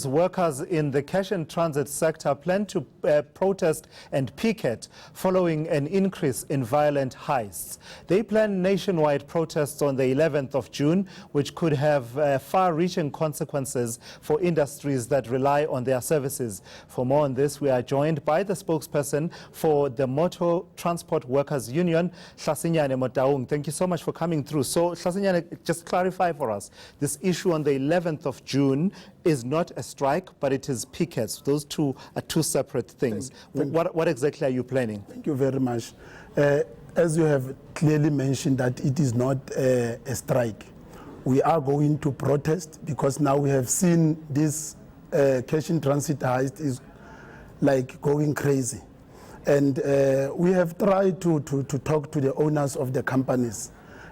Workers in the cash and transit sector plan to protest and picket following an increase in violent heists. They plan nationwide protests on the 11th of June, which could have far-reaching consequences for industries that rely on their services. For more on this, we are joined by the spokesperson for the Motor Transport Workers Union, Hlasinyane Motaung. Thank you so much for coming through. So, Hlasinyane, just clarify for us, this issue on the 11th of June is not a strike, but it is pickets. Those two are two separate things. What exactly are you planning? Thank you very much. As you have clearly mentioned that it is not a strike. We are going to protest because now we have seen this cash in transit heist is like going crazy. And we have tried to talk to the owners of the companies.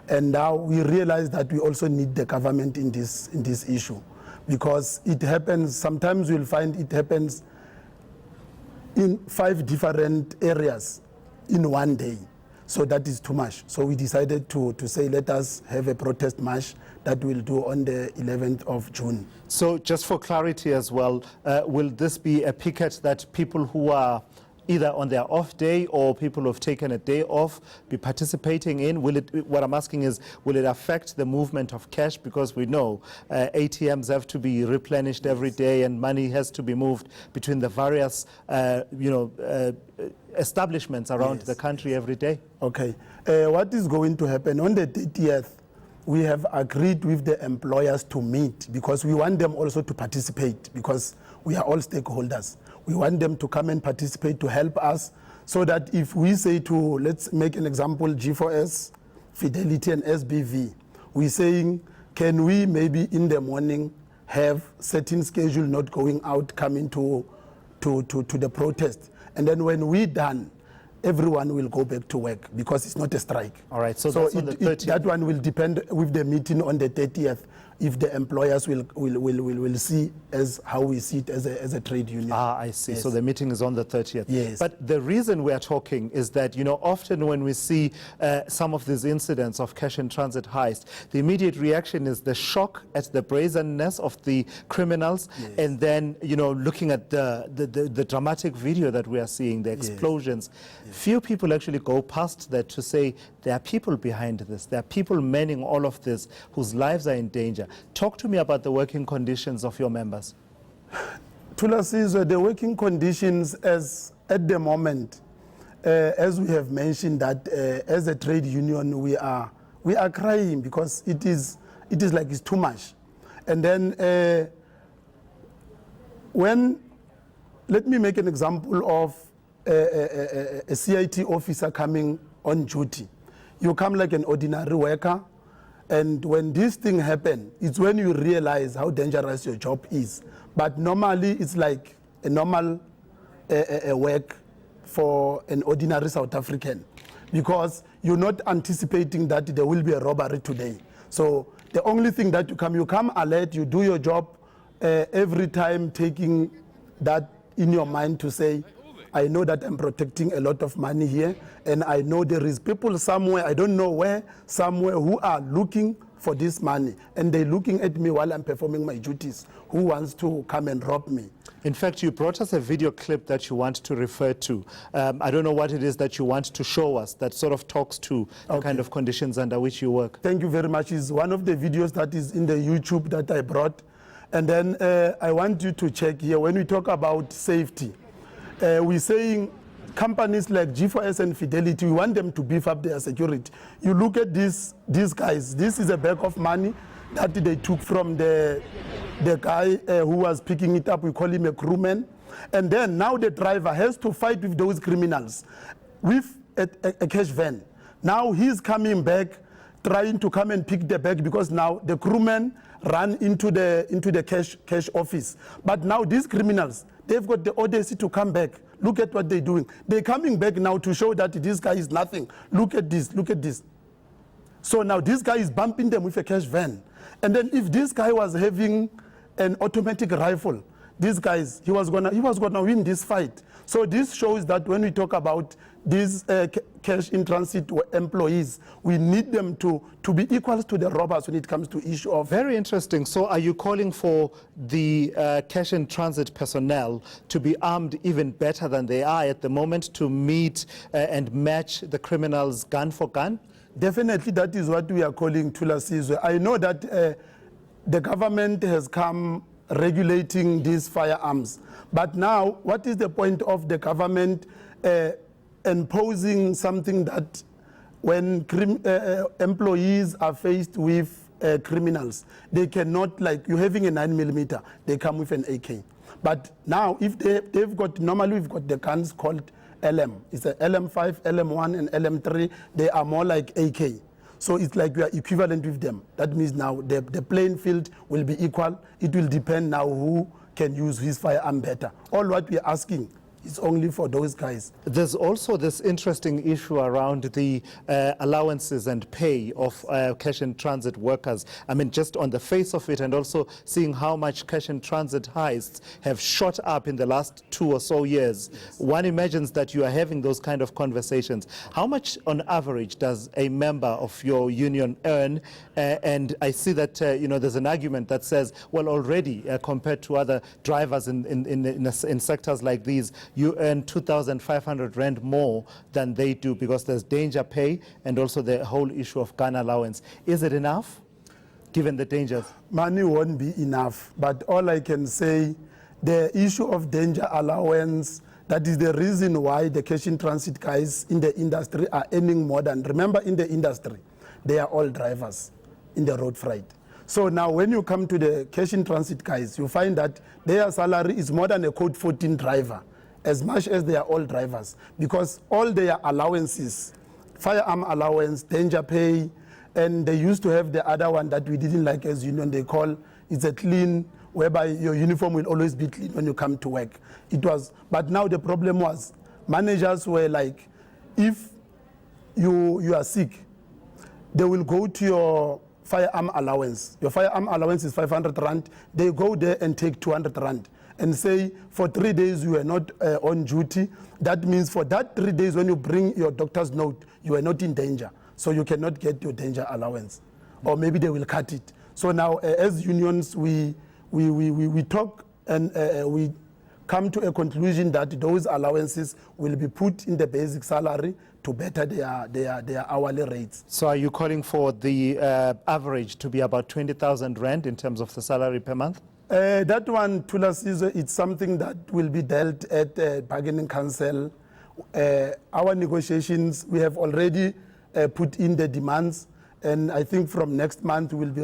And now we realize that we also need the government in this issue. Because it happens, sometimes you'll find it happens in 5 different areas in one day. So that is too much. So we decided to say, let us have a protest march that we'll do on the 11th of June. So just for clarity as well, will this be a picket that people who are either on their off day or people who have taken a day off be participating in? What I'm asking is, will it affect the movement of cash? Because we know ATMs have to be replenished every day and money has to be moved between the various establishments around the country every day. Okay. What is going to happen on the 30th, we have agreed with the employers to meet because we want them also to participate because we are all stakeholders. We want them to come and participate to help us so that if we say to, let's make an example, G4S, Fidelity and SBV, we're saying, can we maybe in the morning have certain schedule not going out, coming to the protest. And then when we're done, everyone will go back to work because it's not a strike. All right, so that's on the 30th. That one will depend with the meeting on the 30th if the employers will see as how we see it as a trade union. Ah, I see. Yes. So the meeting is on the 30th. Yes. But the reason we are talking is that, often when we see some of these incidents of cash and transit heist, the immediate reaction is the shock at the brazenness of the criminals. Yes. And then, looking at the dramatic video that we are seeing, the explosions. Yes. Few people actually go past that to say there are people behind this. There are people manning all of this whose lives are in danger. Talk to me about the working conditions of your members. Thulasizwe, the working conditions at the moment, as we have mentioned that as a trade union we are crying because it is like it's too much. And then let me make an example of a CIT officer coming on duty. You come like an ordinary worker, and when this thing happens, it's when you realize how dangerous your job is. But normally, it's like a normal work for an ordinary South African, because you're not anticipating that there will be a robbery today. So the only thing that you come alert, you do your job every time, taking that in your mind to say, I know that I'm protecting a lot of money here, and I know there is people somewhere, I don't know where, somewhere who are looking for this money, and they're looking at me while I'm performing my duties, who wants to come and rob me. In fact, you brought us a video clip that you want to refer to. I don't know what it is that you want to show us that sort of talks to the kind of conditions under which you work. Thank you very much. It's one of the videos that is in the YouTube that I brought. And then I want you to check here, when we talk about safety, we're saying companies like G4S and Fidelity, we want them to beef up their security. You look at these guys, this is a bag of money that they took from the guy who was picking it up, we call him a crewman. And then now the driver has to fight with those criminals with a cash van. Now he's coming back, trying to come and pick the bag because now the crewman ran into the cash office. But now these criminals, they've got the audacity to come back. Look at what they're doing. They're coming back now to show that this guy is nothing. Look at this, look at this. So now this guy is bumping them with a cash van. And then if this guy was having an automatic rifle, these guys, he was gonna win this fight. So this shows that when we talk about these cash in transit employees, we need them to be equal to the robbers when it comes to issue of... Very interesting. So are you calling for the cash in transit personnel to be armed even better than they are at the moment to meet and match the criminals gun for gun? Definitely, that is what we are calling Thulasizwe. I know that the government has come regulating these firearms. But now, what is the point of the government imposing something that when employees are faced with criminals, they cannot, like you're having a 9mm, they come with an AK. But now, if they've got, normally we've got the guns called LM. It's a LM5, LM1, and LM3. They are more like AK. So it's like we are equivalent with them. That means now the playing field will be equal. It will depend now who can use his firearm better. All what we are asking is only for those guys. There's also this interesting issue around the allowances and pay of cash and transit workers. I mean, just on the face of it, and also seeing how much cash and transit heists have shot up in the last 2 or so years. Yes. One imagines that you are having those kind of conversations. How much on average does a member of your union earn? And I see that you know, there's an argument that says, well, already compared to other drivers in sectors like these, you earn 2,500 rand more than they do because there's danger pay and also the whole issue of gun allowance. Is it enough, given the dangers? Money won't be enough, but all I can say, the issue of danger allowance, that is the reason why the cash in transit guys in the industry are earning more than, remember in the industry, they are all drivers in the road freight. So now when you come to the cash in transit guys, you find that their salary is more than a code 14 driver, as much as they are all drivers, because all their allowances, firearm allowance, danger pay, and they used to have the other one that we didn't like as union, they call, it's a clean, whereby your uniform will always be clean when you come to work. It was, but now the problem was, managers were like, if you are sick, they will go to your firearm allowance. Your firearm allowance is 500 rand. They go there and take 200 rand and say, for 3 days you are not on duty. That means for that 3 days when you bring your doctor's note, you are not in danger. So you cannot get your danger allowance. Or maybe they will cut it. So now as unions, we talk and we come to a conclusion that those allowances will be put in the basic salary to better their hourly rates. So are you calling for the average to be about 20,000 rand in terms of the salary per month? That one, Thulasizwe, it's something that will be dealt at the bargaining council. Our negotiations, we have already put in the demands, and I think from next month we'll be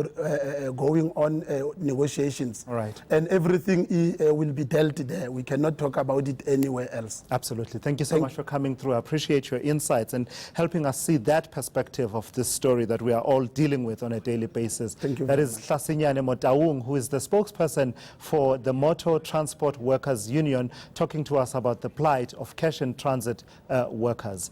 going on negotiations. All right. And everything will be dealt there. We cannot talk about it anywhere else. Absolutely. Thank you so much for coming through. I appreciate your insights and helping us see that perspective of this story that we are all dealing with on a daily basis. Thank you. That is Hlasinyane Motaung, who is the spokesperson for the Motor Transport Workers Union, talking to us about the plight of cash and transit workers.